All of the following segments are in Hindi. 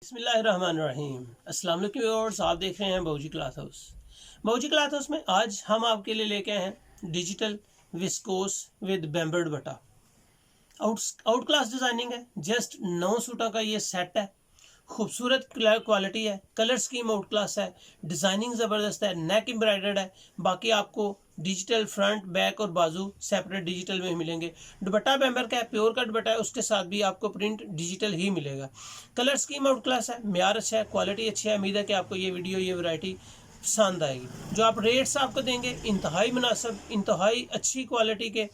बिस्मिल्लाहिर्रहमानिर्रहीम। अस्सलाम वालेकुम व्यूअर्स, आप देख रहे हैं Bauji cloth house. Bauji cloth house में आज हम आपके लिए लेके आए हैं digital viscose with Bemberg dupatta. Out class designing है। जस्ट 9 सूटों का ये सेट है। खूबसूरत क्वालिटी है, कलर स्कीम आउट क्लास है, डिजाइनिंग ज़बरदस्त है, नेक एम्ब्रॉयडर्ड है। बाकी आपको डिजिटल फ्रंट बैक और बाजू सेपरेट डिजिटल में मिलेंगे। दुपट्टा बेम्बर का है, प्योर का दुपट्टा है, उसके साथ भी आपको प्रिंट डिजिटल ही मिलेगा। कलर स्कीम आउट क्लास है, म्यार अच्छा है, क्वालिटी अच्छी है। उम्मीद है कि आपको ये वीडियो ये वैरायटी पसंद आएगी। जो आप रेट्स आपको देंगे इंतहाई मुनासिब, इंतहाई अच्छी क्वालिटी के।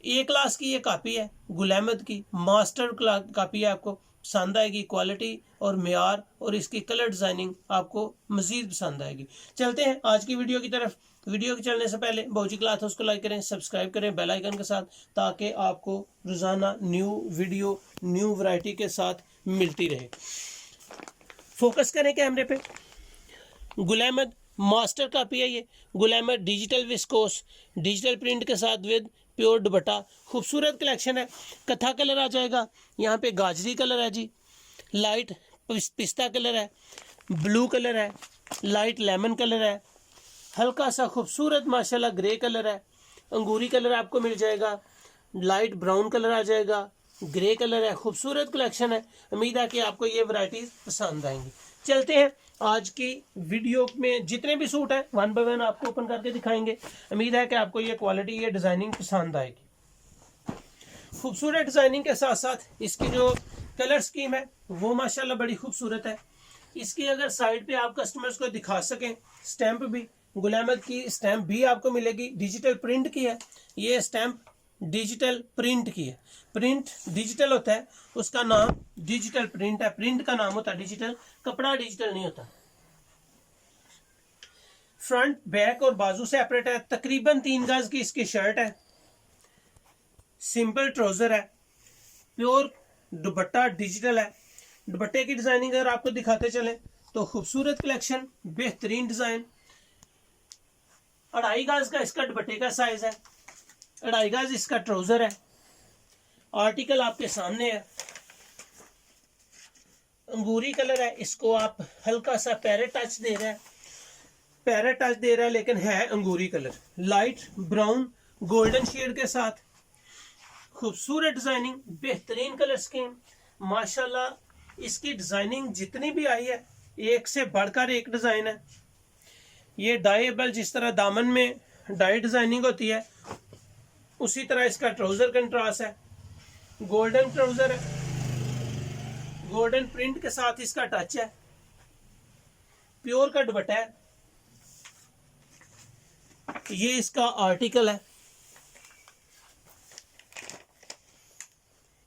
ए क्लास की ये कापी है, गुल अहमद की मास्टर कापी है। आपको पसंद आएगी, क्वालिटी और म्यार और इसकी कलर डिजाइनिंग आपको मजीद पसंद आएगी। चलते हैं आज की वीडियो की तरफ। वीडियो के चलने से पहले बाऊजी क्लॉथ हाउस को लाइक करें, सब्सक्राइब करें बेल आइकन के साथ, ताकि आपको रोजाना न्यू वीडियो न्यू वैरायटी के साथ मिलती रहे। फोकस करें कैमरे पे। गुल अहमद मास्टर कापी है ये। Gul Ahmed digital viscose digital print के साथ विद प्योर दुपट्टा। खूबसूरत कलेक्शन है। कथा कलर आ जाएगा, यहाँ पे गाजरी कलर है जी, लाइट पिस्ता कलर है, ब्लू कलर है, लाइट लेमन कलर है, हल्का सा खूबसूरत माशाल्लाह ग्रे कलर है, अंगूरी कलर आपको मिल जाएगा, लाइट ब्राउन कलर आ जाएगा, ग्रे कलर है। खूबसूरत कलेक्शन है। उम्मीद है कि आपको ये वैरायटीज पसंद आएंगी। चलते हैं आज की वीडियो में। जितने भी सूट हैं वन बाय वन आपको ओपन करके दिखाएंगे। उम्मीद है कि आपको ये क्वालिटी ये डिजाइनिंग पसंद आएगी। खूबसूरत डिजाइनिंग के साथ साथ इसकी जो कलर स्कीम है वो माशाल्लाह बड़ी खूबसूरत है। इसकी अगर साइड पे आप कस्टमर्स को दिखा सकें, स्टैंप भी गुल अहमद की स्टैंप भी आपको मिलेगी, डिजिटल प्रिंट की है। ये स्टैंप डिजिटल प्रिंट की है। प्रिंट डिजिटल होता है, उसका नाम डिजिटल प्रिंट है। प्रिंट का नाम होता है डिजिटल, कपड़ा डिजिटल नहीं होता। फ्रंट बैक और बाजू सेपरेट है। तकरीबन 3 गज की इसकी शर्ट है। सिंपल ट्राउजर है। प्योर दुपट्टा डिजिटल है। दुपट्टे की डिजाइनिंग अगर आपको दिखाते चले तो खूबसूरत कलेक्शन, बेहतरीन डिजाइन। 2.5 गज का इसका दुपट्टे का साइज है, 2.5 गज इसका ट्राउजर है। आर्टिकल आपके सामने है। अंगूरी कलर है, इसको आप हल्का सा पैरेट टच दे रहा है, पैरेट टच दे रहा है, लेकिन है अंगूरी colour. Light brown golden shade के साथ खूबसूरत डिजाइनिंग, बेहतरीन कलर स्कीम माशाल्लाह। इसकी डिजाइनिंग जितनी भी आई है एक से बढ़कर एक डिजाइन है। ये डाइएबल, जिस तरह दामन में डाई डिजाइनिंग होती है उसी तरह इसका ट्राउजर कंट्रास्ट है। गोल्डन ट्राउजर है, गोल्डन प्रिंट के साथ इसका टच है। प्योर का दुपट्टा है। ये इसका आर्टिकल है।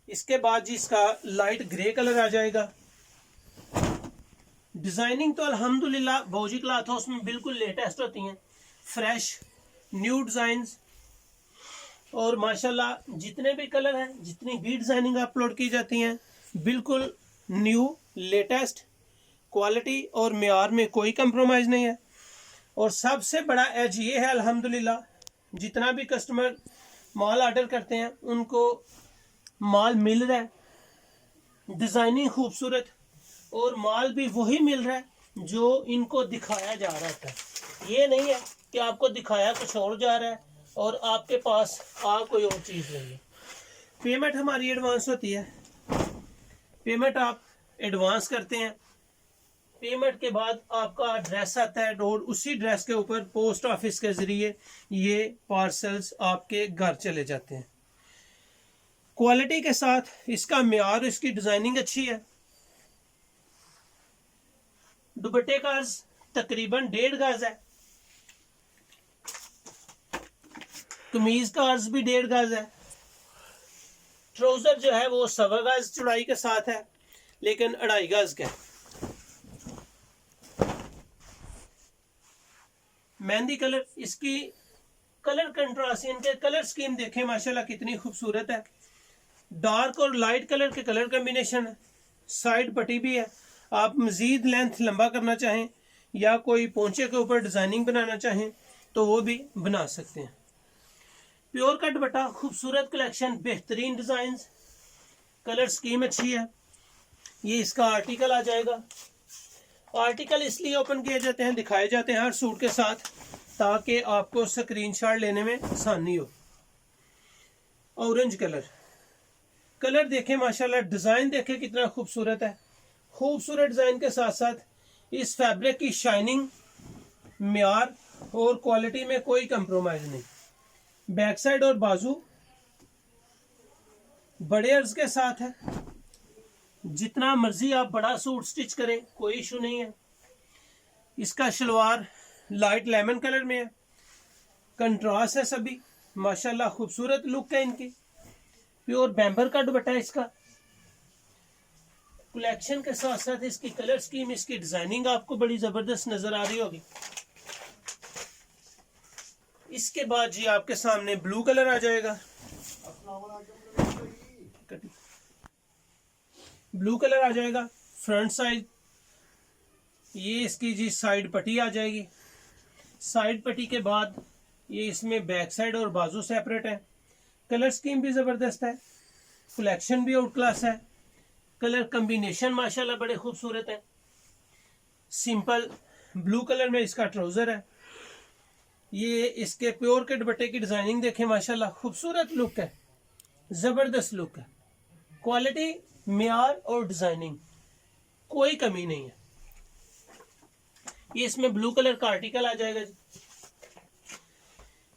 इसके बाद जी इसका लाइट ग्रे कलर आ जाएगा। डिजाइनिंग तो अल्हम्दुलिल्लाह बाऊजी क्लॉथ हाउस में बिल्कुल लेटेस्ट होती हैं, फ्रेश न्यू डिजाइन्स। और माशाल्लाह जितने भी कलर हैं, जितनी भी डिजाइनिंग अपलोड की जाती हैं, बिल्कुल न्यू लेटेस्ट क्वालिटी और म्यार में कोई कंप्रोमाइज नहीं है। और सबसे बड़ा एज ये है अल्हम्दुलिल्लाह, जितना भी कस्टमर माल ऑर्डर करते हैं उनको माल मिल रहा है, डिजाइनिंग खूबसूरत, और माल भी वही मिल रहा है जो इनको दिखाया जा रहा था। ये नहीं है कि आपको दिखाया कुछ और जा रहा है और आपके पास आ कोई और चीज़ नहीं है। पेमेंट हमारी एडवांस होती है। पेमेंट आप एडवांस करते हैं, पेमेंट के बाद आपका एड्रेस आता है और उसी एड्रेस के ऊपर पोस्ट ऑफिस के जरिए ये पार्सल्स आपके घर चले जाते हैं। क्वालिटी के साथ इसका म्यार, इसकी डिजाइनिंग अच्छी है। दुपट्टे का अर्ज तकरीबन 1.5 गज है। कमीज का अर्ज भी 1.5 गज है। ट्राउजर जो है वो 1.25 गज चौड़ाई के साथ है, लेकिन 2.5 गज का है। मेहंदी कलर, इसकी कलर कंट्रास्ट, इनके कलर स्कीम देखें माशाल्लाह कितनी खूबसूरत है। डार्क और लाइट कलर के कलर कॉम्बिनेशन है। साइड पट्टी भी है। आप मजीद लेंथ लंबा करना चाहें या कोई पोंचे के ऊपर डिजाइनिंग बनाना चाहें तो वो भी बना सकते हैं। प्योर का दुपट्टा, खूबसूरत कलेक्शन, बेहतरीन डिजाइन, कलर स्कीम अच्छी है। ये इसका आर्टिकल आ जाएगा। आर्टिकल इसलिए ओपन किए जाते हैं, दिखाए जाते हैं हर सूट के साथ, ताकि आपको स्क्रीनशॉट लेने में आसानी हो। ऑरेंज कलर देखें माशाल्लाह, डिज़ाइन देखें कितना खूबसूरत है। खूबसूरत डिज़ाइन के साथ साथ इस फैब्रिक की शाइनिंग, म्यार और क्वालिटी में कोई कंप्रोमाइज नहीं। बैक साइड और बाजू बड़े अर्ज के साथ है। जितना मर्जी आप बड़ा सूट स्टिच करें, कोई इशू नहीं है। इसका शलवार लाइट लेमन कलर में है, कंट्रास्ट है सभी माशाल्लाह, खूबसूरत लुक है इनकी। प्योर बैम्बर का दुपट्टा है इसका। कलेक्शन के साथ साथ इसकी कलर स्कीम, इसकी डिजाइनिंग आपको बड़ी जबरदस्त नजर आ रही होगी। इसके बाद जी आपके सामने ब्लू कलर आ जाएगा। ब्लू कलर आ जाएगा फ्रंट साइड। ये इसकी जी साइड पट्टी आ जाएगी। साइड पट्टी के बाद ये इसमें बैक साइड और बाजू सेपरेट है। कलर स्कीम भी जबरदस्त है, कलेक्शन भी आउट क्लास है। कलर कॉम्बिनेशन माशाल्लाह बड़े खूबसूरत है। सिंपल ब्लू कलर में इसका ट्राउजर है। ये इसके प्योर के दुपट्टे की डिजाइनिंग देखें माशाल्लाह, खूबसूरत लुक है, जबरदस्त लुक है। क्वालिटी, म्यार और डिजाइनिंग कोई कमी नहीं है। ये इसमें ब्लू कलर का आर्टिकल आ जाएगा जी।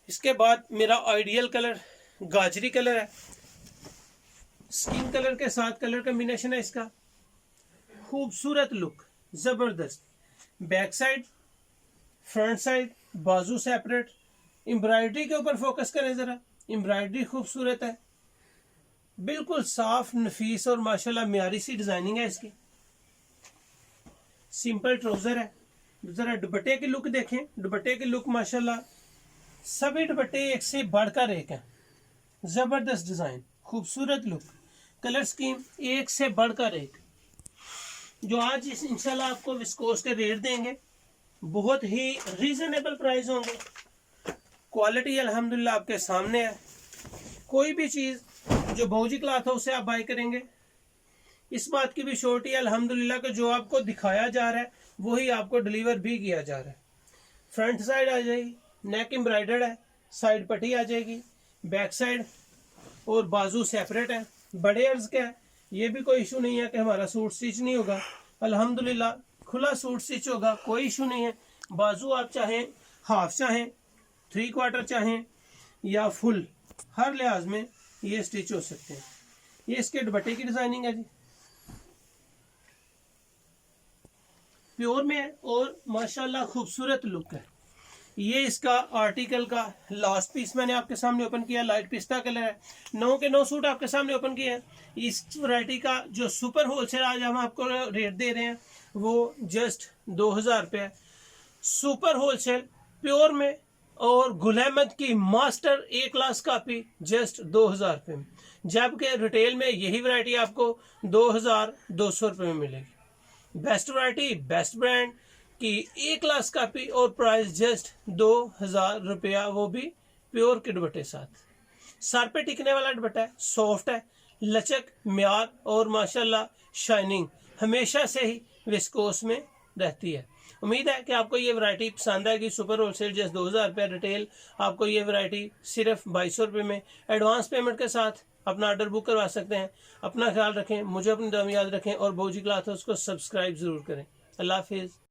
इसके बाद मेरा आइडियल कलर गाजरी कलर है। स्किन कलर के साथ कलर कॉम्बिनेशन है इसका। खूबसूरत लुक, जबरदस्त। बैक साइड, फ्रंट साइड, बाजू सेपरेट। एम्ब्रॉयडरी के ऊपर फोकस करें जरा, एम्ब्रॉयडरी खूबसूरत है, बिल्कुल साफ नफीस और माशाल्लाह म्यारी सी डिजाइनिंग है इसकी। सिंपल ट्राउजर है। जरा दुपट्टे की लुक देखें, दुपट्टे की लुक माशाल्लाह सभी दुपट्टे एक से बढ़कर एक है। जबरदस्त डिजाइन, खूबसूरत लुक, कलर स्कीम एक से बढ़कर एक। जो आज इंशाल्लाह आपको विस्कोस के रेट देंगे, बहुत ही रीजनेबल प्राइस होंगे। क्वालिटी अल्हम्दुलिल्लाह आपके सामने है। कोई भी चीज जो भौजी क्लॉथ हाउस से आप बाय करेंगे, इस बात की भी श्योरिटी अल्हम्दुलिल्लाह कि जो आपको दिखाया जा रहा है वही आपको डिलीवर भी किया जा रहा है। फ्रंट साइड आ जाएगी, नेक एम्ब्रॉयडर्ड है, साइड पट्टी आ जाएगी, बैक साइड और बाजू सेपरेट है, बड़े अर्ज का है। ये भी कोई इशू नहीं है कि हमारा सूट स्टिच नहीं होगा, अल्हम्दुलिल्लाह खुला सूट स्टिच होगा, कोई इशू नहीं है। बाजू आप चाहें हाफ चाहें, 3/4 चाहें या फुल, हर लिहाज में ये स्टिच हो सकते हैं। ये इसके दुपट्टे की डिजाइनिंग है जी, प्योर में है और माशाल्लाह खूबसूरत लुक है। ये इसका आर्टिकल का लास्ट पीस मैंने आपके सामने ओपन किया, लाइट पिस्ता कलर है। 9 के 9 सूट आपके सामने ओपन किए हैं। इस वैरायटी का जो सुपर होलसेल आज हम आपको रेट दे रहे हैं वो जस्ट 2000 रुपये है। सुपर होलसेल प्योर में और गुल अहमद की मास्टर ए क्लास कापी जस्ट 2000 रुपये में, जबकि रिटेल में यही वैरायटी आपको 2200 रुपये में मिलेगी। बेस्ट वैरायटी, बेस्ट ब्रांड की ए क्लास कापी और प्राइस जस्ट 2000 रुपया, वो भी प्योर के दुपट्टे साथ। सर पे टिकने वाला दुपट्टा है, सॉफ्ट है, लचक, म्यार और माशाल्लाह शाइनिंग हमेशा से ही विस्कोस में रहती है। उम्मीद है कि आपको ये वैरायटी पसंद आएगी। सुपर होलसेल जस्ट 2000 रुपये, रिटेल आपको ये वैरायटी सिर्फ 2200 रुपये में एडवांस पेमेंट के साथ अपना ऑर्डर बुक करवा सकते हैं। अपना ख्याल रखें, मुझे अपनी दुआ में याद रखें और भौजी क्लॉथ हाउस को सब्सक्राइब जरूर करें। अल्लाह हाफिज़।